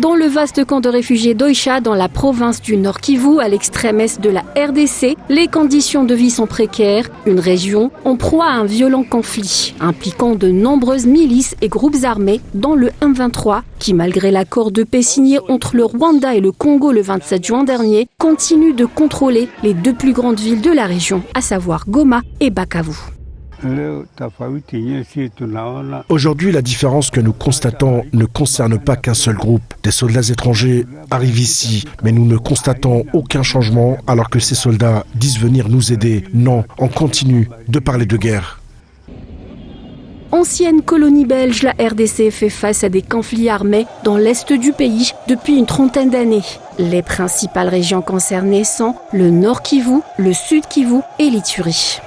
Dans le vaste camp de réfugiés d'Oicha, dans la province du Nord Kivu, à l'extrême est de la RDC, les conditions de vie sont précaires. Une région en proie à un violent conflit, impliquant de nombreuses milices et groupes armés, dont le M23, qui malgré l'accord de paix signé entre le Rwanda et le Congo le 27 juin dernier, continue de contrôler les deux plus grandes villes de la région, à savoir Goma et Bukavu. Aujourd'hui, la différence que nous constatons ne concerne pas qu'un seul groupe. Des soldats étrangers arrivent ici, mais nous ne constatons aucun changement alors que ces soldats disent venir nous aider. Non, on continue de parler de guerre. Ancienne colonie belge, la RDC fait face à des conflits armés dans l'est du pays depuis une trentaine d'années. Les principales régions concernées sont le Nord Kivu, le Sud Kivu et l'Ituri.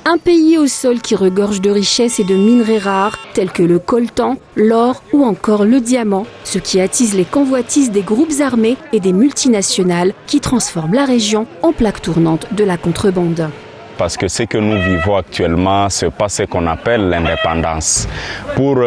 Un pays au sol qui regorge de richesses et de minerais rares tels que le coltan, l'or ou encore le diamant, ce qui attise les convoitises des groupes armés et des multinationales qui transforment la région en plaque tournante de la contrebande. Parce que ce que nous vivons actuellement, ce n'est pas ce qu'on appelle l'indépendance. Pour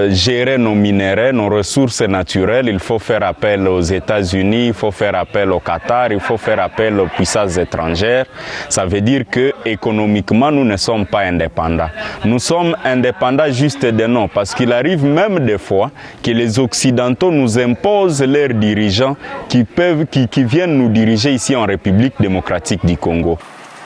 gérer nos minéraux, nos ressources naturelles, il faut faire appel aux États-Unis, il faut faire appel au Qatar, il faut faire appel aux puissances étrangères. Ça veut dire que économiquement, nous ne sommes pas indépendants. Nous sommes indépendants juste de nom, parce qu'il arrive même des fois que les Occidentaux nous imposent leurs dirigeants qui viennent nous diriger ici en République démocratique du Congo.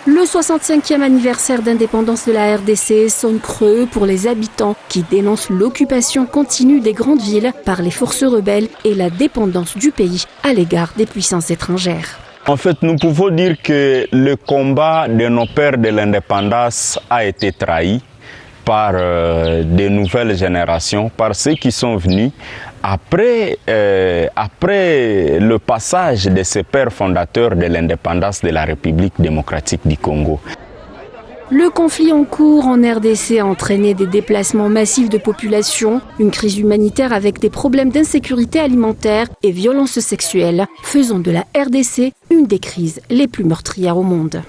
Le 65e anniversaire d'indépendance de la RDC sonne creux pour les habitants qui dénoncent l'occupation continue des grandes villes par les forces rebelles et la dépendance du pays à l'égard des puissances étrangères. En fait, nous pouvons dire que le combat de nos pères de l'indépendance a été trahi par de nouvelles générations, par ceux qui sont venus après le passage de ces pères fondateurs de l'indépendance de la République démocratique du Congo. Le conflit en cours en RDC a entraîné des déplacements massifs de population, une crise humanitaire avec des problèmes d'insécurité alimentaire et violences sexuelles, faisant de la RDC une des crises les plus meurtrières au monde.